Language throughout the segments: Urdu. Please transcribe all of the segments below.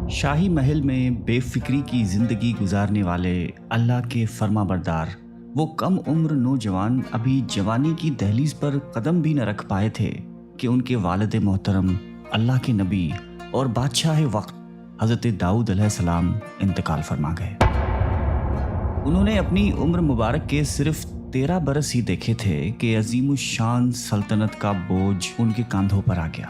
شاہی محل میں بے فکری کی زندگی گزارنے والے اللہ کے فرما بردار وہ کم عمر نوجوان ابھی جوانی کی دہلیز پر قدم بھی نہ رکھ پائے تھے کہ ان کے والد محترم اللہ کے نبی اور بادشاہ وقت حضرت داؤد علیہ السلام انتقال فرما گئے۔ انہوں نے اپنی عمر مبارک کے صرف 13 برس ہی دیکھے تھے کہ عظیم الشان سلطنت کا بوجھ ان کے کاندھوں پر آ گیا۔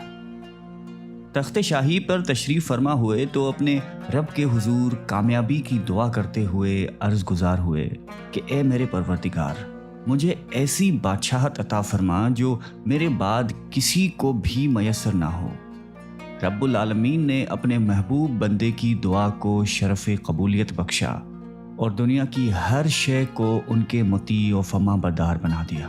تخت شاہی پر تشریف فرما ہوئے تو اپنے رب کے حضور کامیابی کی دعا کرتے ہوئے عرض گزار ہوئے کہ اے میرے پروردگار، مجھے ایسی بادشاہت عطا فرما جو میرے بعد کسی کو بھی میسر نہ ہو۔ رب العالمین نے اپنے محبوب بندے کی دعا کو شرف قبولیت بخشا اور دنیا کی ہر شے کو ان کے مطیع و فرما بردار بنا دیا۔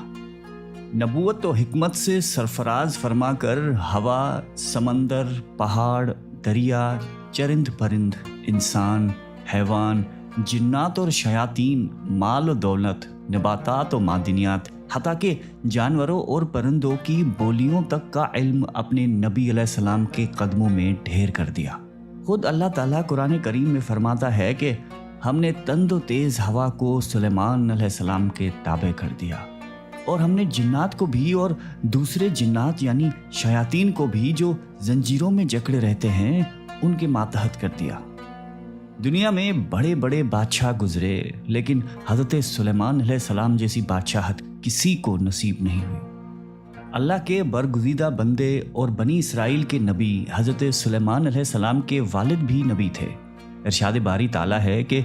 نبوت و حکمت سے سرفراز فرما کر ہوا، سمندر، پہاڑ، دریا، چرند پرند، انسان، حیوان، جنات اور شیاطین، مال و دولت، نباتات و معدنیات، حتیٰ کہ جانوروں اور پرندوں کی بولیوں تک کا علم اپنے نبی علیہ السلام کے قدموں میں ڈھیر کر دیا۔ خود اللہ تعالیٰ قرآن کریم میں فرماتا ہے کہ ہم نے تند و تیز ہوا کو سلیمان علیہ السلام کے تابع کر دیا، اور ہم نے جنات کو بھی اور دوسرے جنات یعنی شیاطین کو بھی جو زنجیروں میں جکڑے رہتے ہیں ان کے ماتحت کر دیا۔ دنیا میں بڑے بڑے بادشاہ گزرے لیکن حضرت سلیمان علیہ السلام جیسی بادشاہت کسی کو نصیب نہیں ہوئی۔ اللہ کے برگزیدہ بندے اور بنی اسرائیل کے نبی حضرت سلیمان علیہ السلام کے والد بھی نبی تھے۔ ارشاد باری تعالیٰ ہے کہ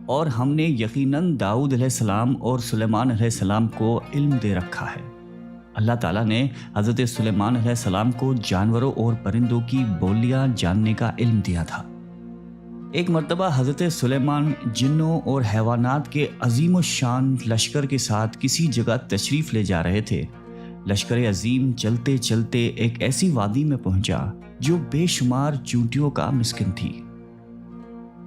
اور ہم نے یقیناً داؤد علیہ السلام اور سلیمان علیہ السلام کو علم دے رکھا ہے۔ اللہ تعالیٰ نے حضرت سلیمان علیہ السلام کو جانوروں اور پرندوں کی بولیاں جاننے کا علم دیا تھا۔ ایک مرتبہ حضرت سلیمان جنوں اور حیوانات کے عظیم الشان لشکر کے ساتھ کسی جگہ تشریف لے جا رہے تھے۔ لشکر عظیم چلتے چلتے ایک ایسی وادی میں پہنچا جو بے شمار چونٹیوں کا مسکن تھی۔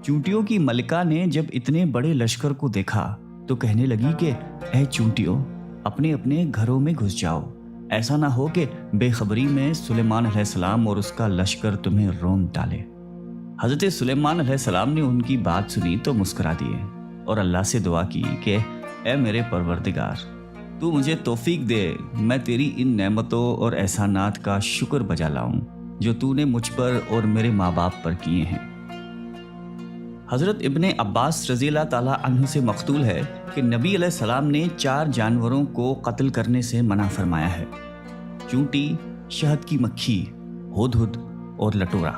چونٹیوں کی ملکہ نے جب اتنے بڑے لشکر کو دیکھا تو کہنے لگی کہ اے چونٹیوں، اپنے اپنے گھروں میں گھس جاؤ، ایسا نہ ہو کہ بے خبری میں سلیمان علیہ السلام اور اس کا لشکر تمہیں رون ڈالے۔ حضرت سلیمان علیہ السلام نے ان کی بات سنی تو مسکرا دیے اور اللہ سے دعا کی کہ اے میرے پروردگار، تو مجھے توفیق دے، میں تیری ان نعمتوں اور احسانات کا شکر بجا لاؤں جو تو نے مجھ پر اور میرے ماں باپ پر کیے ہیں۔ حضرت ابن عباس رضی اللہ تعالیٰ عنہ سے مقتول ہے کہ نبی علیہ السلام نے 4 جانوروں کو قتل کرنے سے منع فرمایا ہے: چونٹی، شہد کی مکھی، ہدہد اور لٹورا۔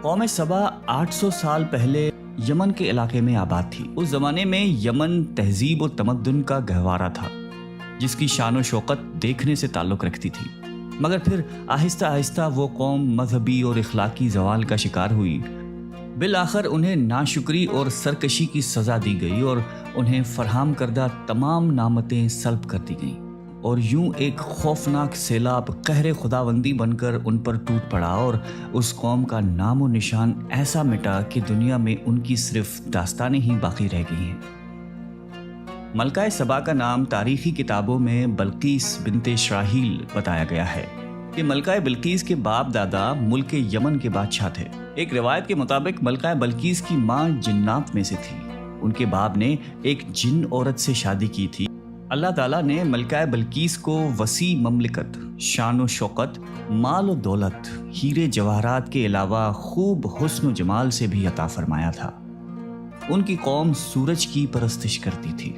قوم سبا 800 سال پہلے یمن کے علاقے میں آباد تھی۔ اس زمانے میں یمن تہذیب و تمدن کا گہوارہ تھا جس کی شان و شوکت دیکھنے سے تعلق رکھتی تھی، مگر پھر آہستہ آہستہ وہ قوم مذہبی اور اخلاقی زوال کا شکار ہوئی۔ بالآخر انہیں ناشکری اور سرکشی کی سزا دی گئی اور انہیں فراہم کردہ تمام نعمتیں سلب کر دی گئیں، اور یوں ایک خوفناک سیلاب قہر خداوندی بن کر ان پر ٹوٹ پڑا اور اس قوم کا نام و نشان ایسا مٹا کہ دنیا میں ان کی صرف داستانیں ہی باقی رہ گئی ہیں۔ ملکہ سبا کا نام تاریخی کتابوں میں بلقیس بنت شراحیل بتایا گیا ہے کہ ملکہ بلقیس کے باپ دادا ملک یمن کے بادشاہ تھے۔ ایک روایت کے مطابق ملکہ بلقیس کی ماں جنات میں سے تھی۔ ان کے باپ نے ایک جن عورت سے شادی کی تھی۔ اللہ تعالیٰ نے ملکہ بلقیس کو وسیع مملکت، شان و شوکت، مال و دولت، ہیرے جواہرات کے علاوہ خوب حسن و جمال سے بھی عطا فرمایا تھا۔ ان کی قوم سورج کی پرستش کرتی تھی۔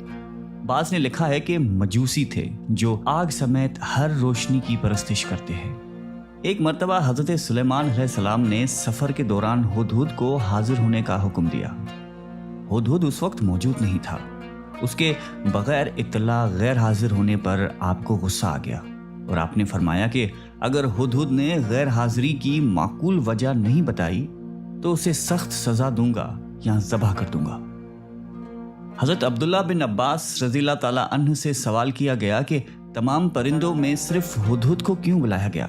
بعض نے لکھا ہے کہ مجوسی تھے جو آگ سمیت ہر روشنی کی پرستش کرتے ہیں۔ ایک مرتبہ حضرت سلیمان علیہ السلام نے سفر کے دوران ہدہد کو حاضر ہونے کا حکم دیا۔ ہدہد اس وقت موجود نہیں تھا۔ اس کے بغیر اطلاع غیر حاضر ہونے پر آپ کو غصہ آ گیا اور آپ نے فرمایا کہ اگر ہدہد نے غیر حاضری کی معقول وجہ نہیں بتائی تو اسے سخت سزا دوں گا یا ذبح کر دوں گا۔ حضرت عبداللہ بن عباس رضی اللہ تعالیٰ عنہ سے سوال کیا گیا کہ تمام پرندوں میں صرف ہدہد کو کیوں بلایا گیا؟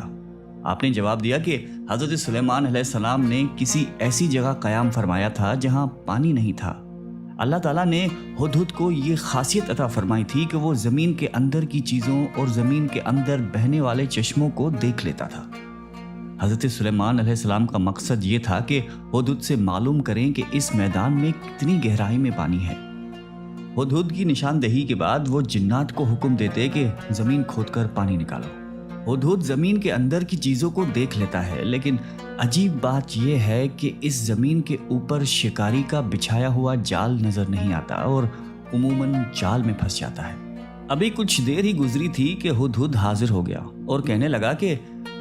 آپ نے جواب دیا کہ حضرت سلیمان علیہ السلام نے کسی ایسی جگہ قیام فرمایا تھا جہاں پانی نہیں تھا۔ اللہ تعالیٰ نے ہدہد کو یہ خاصیت عطا فرمائی تھی کہ وہ زمین کے اندر کی چیزوں اور زمین کے اندر بہنے والے چشموں کو دیکھ لیتا تھا۔ حضرت سلیمان علیہ السلام کا مقصد یہ تھا کہ ہدہد سے معلوم کریں کہ اس میدان میں کتنی گہرائی میں پانی ہے۔ ہدہد کی نشاندہی کے بعد وہ جنات کو حکم دیتے کہ زمین کھود کر پانی نکالو۔ ہدہد زمین کے اندر کی چیزوں کو دیکھ لیتا ہے، لیکن عجیب بات یہ ہے کہ اس زمین کے اوپر شکاری کا بچھایا ہوا جال نظر نہیں آتا اور عموماً جال میں پھنس جاتا ہے۔ ابھی کچھ دیر ہی گزری تھی کہ ہدہد حاضر ہو گیا اور کہنے لگا کہ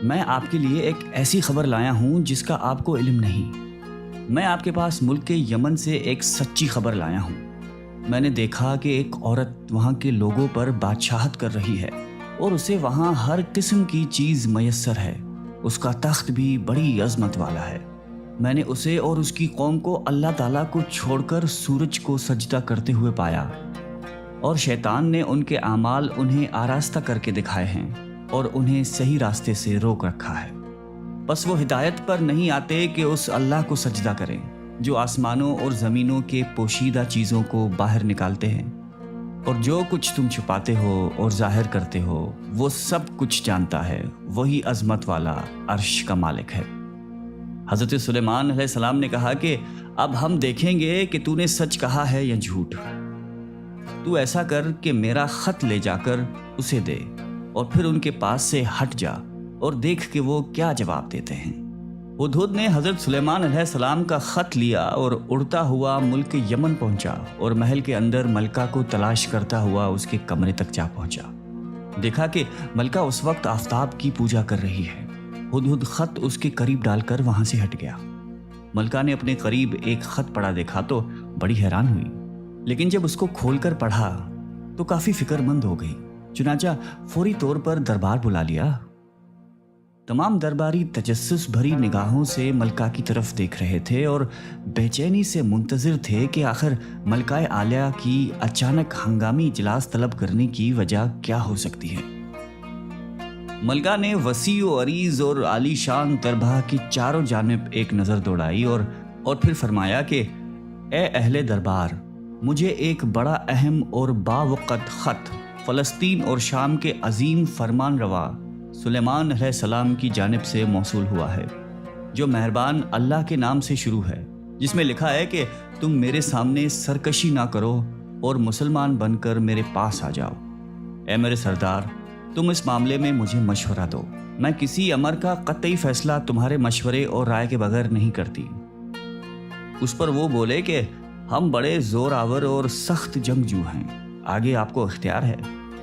میں آپ کے لیے ایک ایسی خبر لایا ہوں جس کا آپ کو علم نہیں۔ میں آپ کے پاس ملک کے یمن سے ایک سچی خبر لایا ہوں۔ میں نے دیکھا کہ ایک عورت وہاں کے لوگوں پر بادشاہت کر رہی ہے اور اسے وہاں ہر قسم کی چیز میسر ہے۔ اس کا تخت بھی بڑی عظمت والا ہے۔ میں نے اسے اور اس کی قوم کو اللہ تعالیٰ کو چھوڑ کر سورج کو سجدہ کرتے ہوئے پایا، اور شیطان نے ان کے اعمال انہیں آراستہ کر کے دکھائے ہیں اور انہیں صحیح راستے سے روک رکھا ہے۔ بس وہ ہدایت پر نہیں آتے کہ اس اللہ کو سجدہ کریں جو آسمانوں اور زمینوں کے پوشیدہ چیزوں کو باہر نکالتے ہیں، اور جو کچھ تم چھپاتے ہو اور ظاہر کرتے ہو وہ سب کچھ جانتا ہے۔ وہی عظمت والا عرش کا مالک ہے۔ حضرت سلیمان علیہ السلام نے کہا کہ اب ہم دیکھیں گے کہ تو نے سچ کہا ہے یا جھوٹ۔ تو ایسا کر کہ میرا خط لے جا کر اسے دے، اور پھر ان کے پاس سے ہٹ جا اور دیکھ کہ وہ کیا جواب دیتے ہیں۔ ہدہد نے حضرت سلیمان علیہ السلام کا خط لیا اور اڑتا ہوا ملک یمن پہنچا اور محل کے اندر ملکہ کو تلاش کرتا ہوا اس کے کمرے تک جا پہنچا۔ دیکھا کہ ملکہ اس وقت آفتاب کی پوجا کر رہی ہے۔ ہدہد خط اس کے قریب ڈال کر وہاں سے ہٹ گیا۔ ملکہ نے اپنے قریب ایک خط پڑا دیکھا تو بڑی حیران ہوئی، لیکن جب اس کو کھول کر پڑھا تو کافی فکر مند ہو گئی۔ چنانچہ فوری طور پر دربار بلا لیا۔ تمام درباری تجسس بھری نگاہوں سے ملکہ کی طرف دیکھ رہے تھے اور بے چینی سے منتظر تھے کہ آخر ملکہ عالیہ کی اچانک ہنگامی اجلاس طلب کرنے کی وجہ کیا ہو سکتی ہے۔ ملکہ نے وسیع و عریض اور عالی شان دربار کی چاروں جانب ایک نظر دوڑائی اور پھر فرمایا کہ اے اہل دربار، مجھے ایک بڑا اہم اور باوقت خط فلسطین اور شام کے عظیم فرمان روا سلیمان علیہ السلام کی جانب سے موصول ہوا ہے، جو مہربان اللہ کے نام سے شروع ہے، جس میں لکھا ہے کہ تم میرے سامنے سرکشی نہ کرو اور مسلمان بن کر میرے پاس آ جاؤ۔ اے میرے سردار، تم اس معاملے میں مجھے مشورہ دو۔ میں کسی امر کا قطعی فیصلہ تمہارے مشورے اور رائے کے بغیر نہیں کرتی۔ اس پر وہ بولے کہ ہم بڑے زور آور اور سخت جنگجو ہیں، آگے آپ کو اختیار ہے،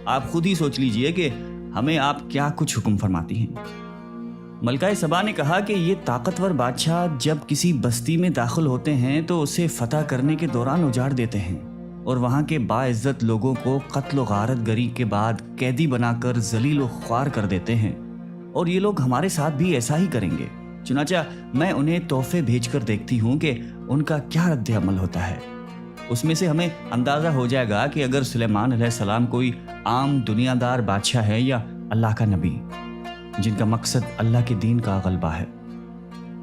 آپ خود ہی سوچ لیجئے کہ ہمیں آپ کیا کچھ حکم فرماتی ہیں۔ ملکہ سبا نے کہا کہ یہ طاقتور بادشاہ جب کسی بستی میں داخل ہوتے ہیں تو اسے فتح کرنے کے دوران اجاڑ دیتے ہیں اور وہاں کے باعزت لوگوں کو قتل و غارت گری کے بعد قیدی بنا کر ذلیل و خوار کر دیتے ہیں، اور یہ لوگ ہمارے ساتھ بھی ایسا ہی کریں گے۔ چنانچہ میں انہیں تحفے بھیج کر دیکھتی ہوں کہ ان کا کیا رد عمل ہوتا ہے۔ اس میں سے ہمیں اندازہ ہو جائے گا کہ اگر سلیمان علیہ السلام کوئی عام دنیا دار بادشاہ ہے یا اللہ کا نبی جن کا مقصد اللہ کے دین کا غلبہ ہے۔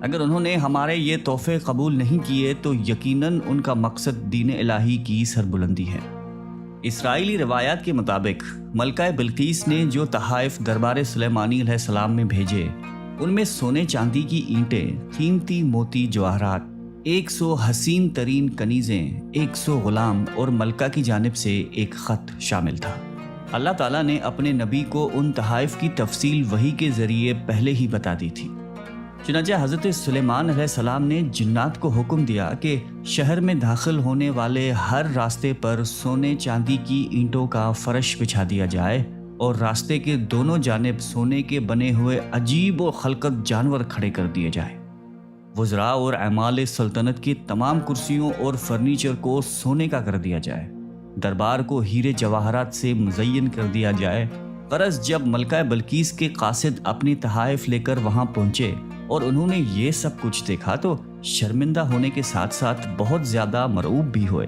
اگر انہوں نے ہمارے یہ تحفے قبول نہیں کیے تو یقیناً ان کا مقصد دین الہی کی سربلندی ہے۔ اسرائیلی روایات کے مطابق ملکہ بلقیس نے جو تحائف دربار سلیمانی علیہ السلام میں بھیجے، ان میں سونے چاندی کی اینٹیں، قیمتی موتی جواہرات، 100 حسین ترین کنیزیں، 100 غلام اور ملکہ کی جانب سے ایک خط شامل تھا۔ اللہ تعالیٰ نے اپنے نبی کو ان تحائف کی تفصیل وحی کے ذریعے پہلے ہی بتا دی تھی۔ چنانچہ حضرت سلیمان علیہ السلام نے جنات کو حکم دیا کہ شہر میں داخل ہونے والے ہر راستے پر سونے چاندی کی اینٹوں کا فرش بچھا دیا جائے اور راستے کے دونوں جانب سونے کے بنے ہوئے عجیب و خلقت جانور کھڑے کر دیے جائیں۔ وزراء اور اعمال سلطنت کی تمام کرسیوں اور فرنیچر کو سونے کا کر دیا جائے، دربار کو ہیرے جواہرات سے مزین کر دیا جائے۔ غرض جب ملکہ بلقیس کے قاصد اپنی تحائف لے کر وہاں پہنچے اور انہوں نے یہ سب کچھ دیکھا تو شرمندہ ہونے کے ساتھ ساتھ بہت زیادہ مرعوب بھی ہوئے۔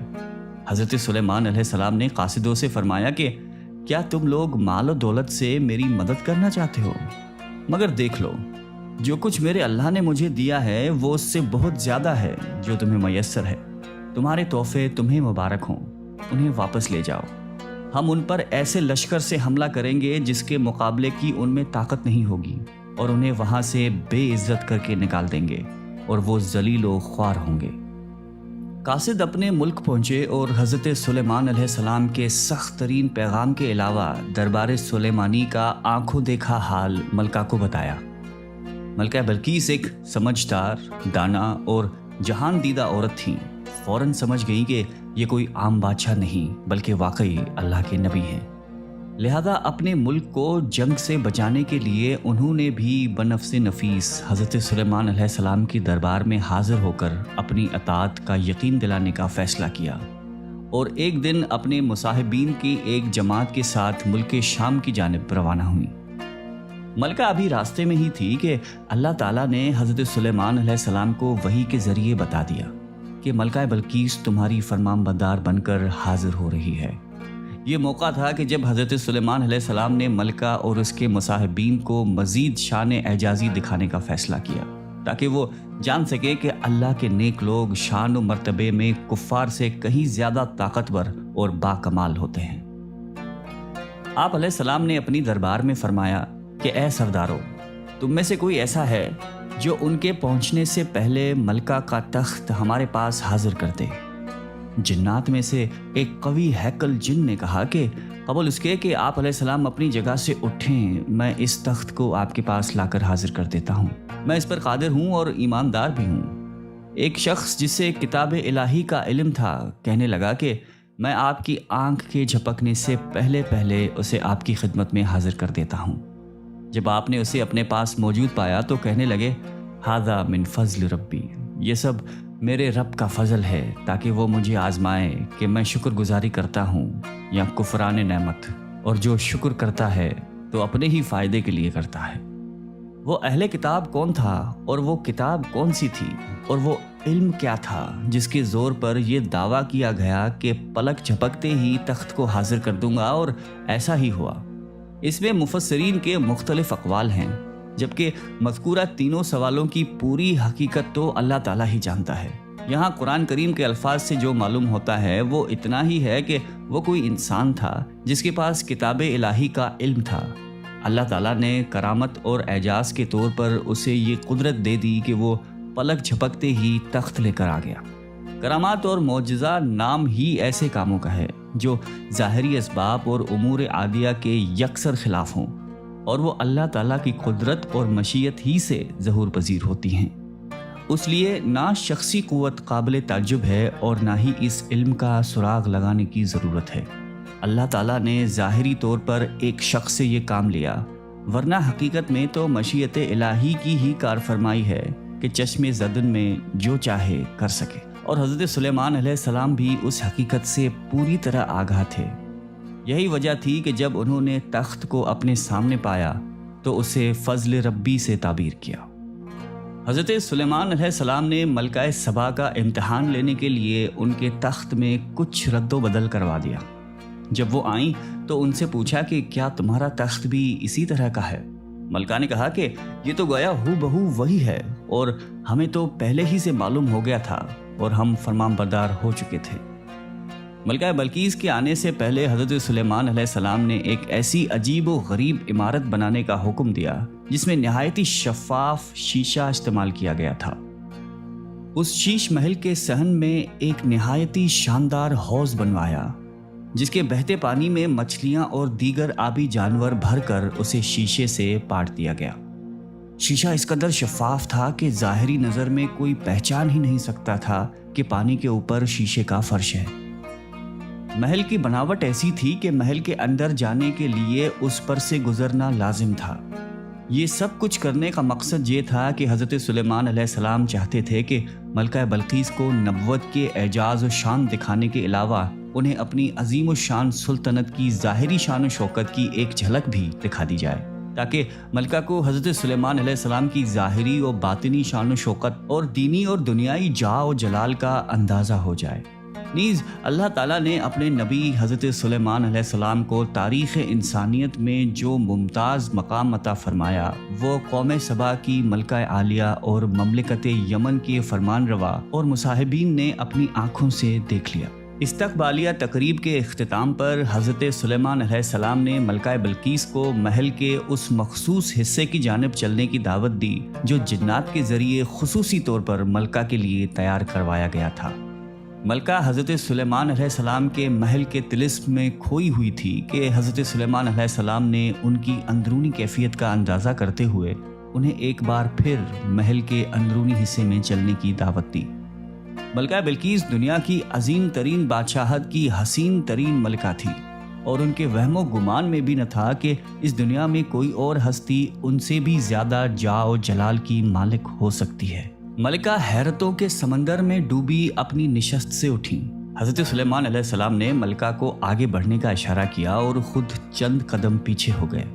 حضرت سلیمان علیہ السلام نے قاصدوں سے فرمایا کہ کیا تم لوگ مال و دولت سے میری مدد کرنا چاہتے ہو؟ مگر دیکھ لو، جو کچھ میرے اللہ نے مجھے دیا ہے وہ اس سے بہت زیادہ ہے جو تمہیں میسر ہے۔ تمہارے تحفے تمہیں مبارک ہوں، انہیں واپس لے جاؤ۔ ہم ان پر ایسے لشکر سے حملہ کریں گے جس کے مقابلے کی ان میں طاقت نہیں ہوگی، اور انہیں وہاں سے بے عزت کر کے نکال دیں گے اور وہ ذلیل و خوار ہوں گے۔ قاصد اپنے ملک پہنچے اور حضرت سلیمان علیہ السلام کے سخت ترین پیغام کے علاوہ دربار سلیمانی کا آنکھوں دیکھا حال ملکہ کو بتایا۔ ملکہ بلقیس ایک سمجھدار، دانا اور جہان دیدہ عورت تھیں۔ فوراً سمجھ گئیں کہ یہ کوئی عام بادشاہ نہیں بلکہ واقعی اللہ کے نبی ہیں۔ لہذا اپنے ملک کو جنگ سے بچانے کے لیے انہوں نے بھی بنفس نفیس حضرت سلیمان علیہ السلام کی دربار میں حاضر ہو کر اپنی اطاعت کا یقین دلانے کا فیصلہ کیا، اور ایک دن اپنے مصاحبین کی ایک جماعت کے ساتھ ملک شام کی جانب روانہ ہوئی۔ ملکہ ابھی راستے میں ہی تھی کہ اللہ تعالیٰ نے حضرت سلیمان علیہ السلام کو وحی کے ذریعے بتا دیا کہ ملکہ بلقیس تمہاری فرمان بردار بن کر حاضر ہو رہی ہے۔ یہ موقع تھا کہ جب حضرت سلیمان علیہ السلام نے ملکہ اور اس کے مصاحبین کو مزید شان اعجازی دکھانے کا فیصلہ کیا، تاکہ وہ جان سکے کہ اللہ کے نیک لوگ شان و مرتبے میں کفار سے کہیں زیادہ طاقتور اور باکمال ہوتے ہیں۔ آپ علیہ السلام نے اپنی دربار میں فرمایا کہ اے سردارو، تم میں سے کوئی ایسا ہے جو ان کے پہنچنے سے پہلے ملکہ کا تخت ہمارے پاس حاضر کر دے؟ جنات میں سے ایک قوی ہیکل جن نے کہا کہ قبل اس کے کہ آپ علیہ السلام اپنی جگہ سے اٹھیں، میں اس تخت کو آپ کے پاس لا کر حاضر کر دیتا ہوں، میں اس پر قادر ہوں اور ایماندار بھی ہوں۔ ایک شخص جس سے کتاب الہی کا علم تھا کہنے لگا کہ میں آپ کی آنکھ کے جھپکنے سے پہلے اسے آپ کی خدمت میں حاضر کر دیتا ہوں۔ جب آپ نے اسے اپنے پاس موجود پایا تو کہنے لگے، ھذا من فضل ربی، یہ سب میرے رب کا فضل ہے تاکہ وہ مجھے آزمائے کہ میں شکر گزاری کرتا ہوں یا کفران نعمت، اور جو شکر کرتا ہے تو اپنے ہی فائدے کے لیے کرتا ہے۔ وہ اہل کتاب کون تھا اور وہ کتاب کون سی تھی اور وہ علم کیا تھا جس کے زور پر یہ دعویٰ کیا گیا کہ پلک جھپکتے ہی تخت کو حاضر کر دوں گا، اور ایسا ہی ہوا۔ اس میں مفسرین کے مختلف اقوال ہیں، جبکہ مذکورہ تینوں سوالوں کی پوری حقیقت تو اللہ تعالیٰ ہی جانتا ہے۔ یہاں قرآن کریم کے الفاظ سے جو معلوم ہوتا ہے وہ اتنا ہی ہے کہ وہ کوئی انسان تھا جس کے پاس کتاب الہی کا علم تھا۔ اللہ تعالیٰ نے کرامت اور اعجاز کے طور پر اسے یہ قدرت دے دی کہ وہ پلک جھپکتے ہی تخت لے کر آ گیا۔ کرامات اور معجزہ نام ہی ایسے کاموں کا ہے جو ظاہری اسباب اور امور عادیہ کے یکسر خلاف ہوں، اور وہ اللہ تعالیٰ کی قدرت اور مشیت ہی سے ظہور پذیر ہوتی ہیں۔ اس لیے نہ شخصی قوت قابل تعجب ہے اور نہ ہی اس علم کا سراغ لگانے کی ضرورت ہے۔ اللہ تعالیٰ نے ظاہری طور پر ایک شخص سے یہ کام لیا، ورنہ حقیقت میں تو مشیت الہی کی ہی کار فرمائی ہے کہ چشم زدن میں جو چاہے کر سکے، اور حضرت سلیمان علیہ السلام بھی اس حقیقت سے پوری طرح آگاہ تھے۔ یہی وجہ تھی کہ جب انہوں نے تخت کو اپنے سامنے پایا تو اسے فضل ربی سے تعبیر کیا۔ حضرت سلیمان علیہ السلام نے ملکہ سبا کا امتحان لینے کے لیے ان کے تخت میں کچھ رد و بدل کروا دیا۔ جب وہ آئیں تو ان سے پوچھا کہ کیا تمہارا تخت بھی اسی طرح کا ہے؟ ملکہ نے کہا کہ یہ تو گویا ہو بہو وہی ہے، اور ہمیں تو پہلے ہی سے معلوم ہو گیا تھا اور ہم فرمان بردار ہو چکے تھے۔ ملکہ بلقیس کے آنے سے پہلے حضرت سلیمان علیہ السلام نے ایک ایسی عجیب و غریب عمارت بنانے کا حکم دیا جس میں نہایتی شفاف شیشہ استعمال کیا گیا تھا۔ اس شیش محل کے صحن میں ایک نہایتی شاندار حوض بنوایا جس کے بہتے پانی میں مچھلیاں اور دیگر آبی جانور بھر کر اسے شیشے سے پاٹ دیا گیا۔ شیشہ اس قدر شفاف تھا کہ ظاہری نظر میں کوئی پہچان ہی نہیں سکتا تھا کہ پانی کے اوپر شیشے کا فرش ہے۔ محل کی بناوٹ ایسی تھی کہ محل کے اندر جانے کے لیے اس پر سے گزرنا لازم تھا۔ یہ سب کچھ کرنے کا مقصد یہ تھا کہ حضرت سلیمان علیہ السلام چاہتے تھے کہ ملکہ بلقیس کو نبوت کے اعجاز و شان دکھانے کے علاوہ انہیں اپنی عظیم و شان سلطنت کی ظاہری شان و شوکت کی ایک جھلک بھی دکھا دی جائے، تاکہ ملکہ کو حضرت سلیمان علیہ السلام کی ظاہری و باطنی شان و شوکت اور دینی اور دنیائی جاہ و جلال کا اندازہ ہو جائے۔ نیز اللہ تعالیٰ نے اپنے نبی حضرت سلیمان علیہ السلام کو تاریخ انسانیت میں جو ممتاز مقام عطا فرمایا وہ قوم سبا کی ملکہ عالیہ اور مملکت یمن کے فرمان روا اور مصاحبین نے اپنی آنکھوں سے دیکھ لیا۔ استقبالیہ تقریب کے اختتام پر حضرت سلیمان علیہ السلام نے ملکہ بلقیس کو محل کے اس مخصوص حصے کی جانب چلنے کی دعوت دی جو جنات کے ذریعے خصوصی طور پر ملکہ کے لیے تیار کروایا گیا تھا۔ ملکہ حضرت سلیمان علیہ السلام کے محل کے طلسم میں کھوئی ہوئی تھی کہ حضرت سلیمان علیہ السلام نے ان کی اندرونی کیفیت کا اندازہ کرتے ہوئے انہیں ایک بار پھر محل کے اندرونی حصے میں چلنے کی دعوت دی۔ ملکہ بلقیس دنیا کی عظیم ترین بادشاہت کی حسین ترین ملکہ تھی، اور ان کے وہم و گمان میں بھی نہ تھا کہ اس دنیا میں کوئی اور ہستی ان سے بھی زیادہ جاہ و جلال کی مالک ہو سکتی ہے۔ ملکہ حیرتوں کے سمندر میں ڈوبی اپنی نشست سے اٹھیں۔ حضرت سلیمان علیہ السلام نے ملکہ کو آگے بڑھنے کا اشارہ کیا اور خود چند قدم پیچھے ہو گئے۔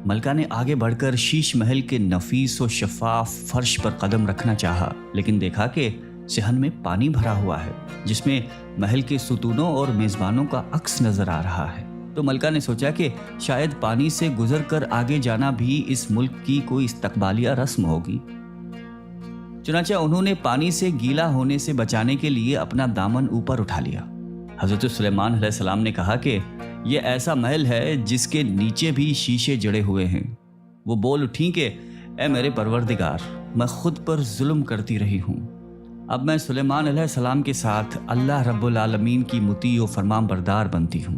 ملکہ نے آگے بڑھ کر شیش محل کے نفیس و شفاف فرش پر قدم رکھنا چاہا، لیکن دیکھا کہ صحن میں پانی بھرا ہوا ہے جس میں محل کے ستونوں اور میزبانوں کا عکس نظر آ رہا ہے۔ تو ملکہ نے سوچا کہ شاید پانی سے گزر کر آگے جانا بھی اس ملک کی کوئی استقبالیہ رسم ہوگی۔ چنانچہ انہوں نے پانی سے گیلا ہونے سے بچانے کے لیے اپنا دامن اوپر اٹھا لیا۔ حضرت سلیمان علیہ السلام نے کہا کہ یہ ایسا محل ہے جس کے نیچے بھی شیشے جڑے ہوئے ہیں۔ وہ بول اٹھیں کہ اے میرے پروردگار، میں خود پر ظلم کرتی رہی ہوں، اب میں سلیمان علیہ السلام کے ساتھ اللہ رب العالمین کی مطیع و فرمان بردار بنتی ہوں۔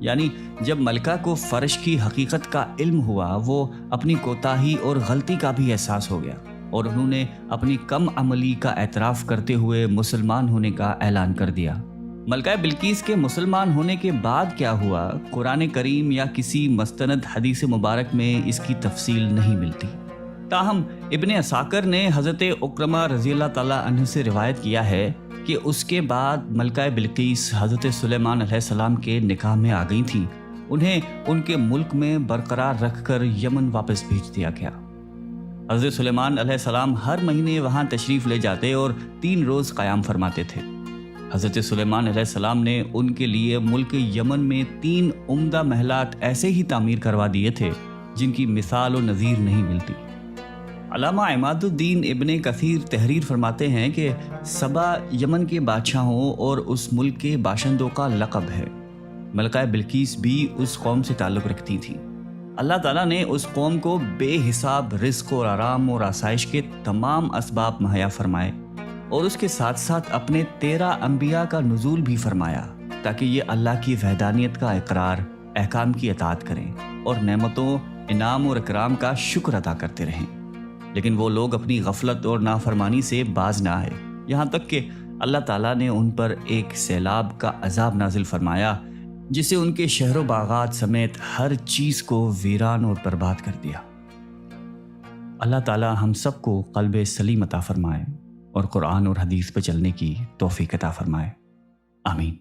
یعنی جب ملکہ کو فرش کی حقیقت کا علم ہوا، وہ اپنی کوتاہی اور غلطی کا بھی احساس ہو گیا، اور انہوں نے اپنی کم عملی کا اعتراف کرتے ہوئے مسلمان ہونے کا اعلان کر دیا۔ ملکہ بلقیس کے مسلمان ہونے کے بعد کیا ہوا، قرآن کریم یا کسی مستند حدیث مبارک میں اس کی تفصیل نہیں ملتی۔ تاہم ابن عساکر نے حضرت عکرمہ رضی اللہ تعالیٰ عنہ سے روایت کیا ہے کہ اس کے بعد ملکہ بلقیس حضرت سلیمان علیہ السلام کے نکاح میں آ گئی تھیں۔ انہیں ان کے ملک میں برقرار رکھ کر یمن واپس بھیج دیا گیا۔ حضرت سلیمان علیہ السلام ہر مہینے وہاں تشریف لے جاتے اور 3 روز قیام فرماتے تھے۔ حضرت سلیمان علیہ السلام نے ان کے لیے ملک یمن میں 3 عمدہ محلات ایسے ہی تعمیر کروا دیے تھے جن کی مثال و نظیر نہیں ملتی۔ علامہ عماد الدین ابن کثیر تحریر فرماتے ہیں کہ سبا یمن کے بادشاہوں اور اس ملک کے باشندوں کا لقب ہے۔ ملکہ بلقیس بھی اس قوم سے تعلق رکھتی تھیں۔ اللہ تعالیٰ نے اس قوم کو بے حساب رزق اور آرام اور آسائش کے تمام اسباب مہیا فرمائے، اور اس کے ساتھ ساتھ اپنے 13 انبیاء کا نزول بھی فرمایا تاکہ یہ اللہ کی وحدانیت کا اقرار، احکام کی اطاعت کریں اور نعمتوں، انعام اور اکرام کا شکر ادا کرتے رہیں۔ لیکن وہ لوگ اپنی غفلت اور نافرمانی سے باز نہ آئے، یہاں تک کہ اللہ تعالیٰ نے ان پر ایک سیلاب کا عذاب نازل فرمایا جسے ان کے شہر و باغات سمیت ہر چیز کو ویران اور برباد کر دیا۔ اللہ تعالیٰ ہم سب کو قلب سلیم عطا فرمائے اور قرآن اور حدیث پہ چلنے کی توفیق عطا فرمائے۔ آمین۔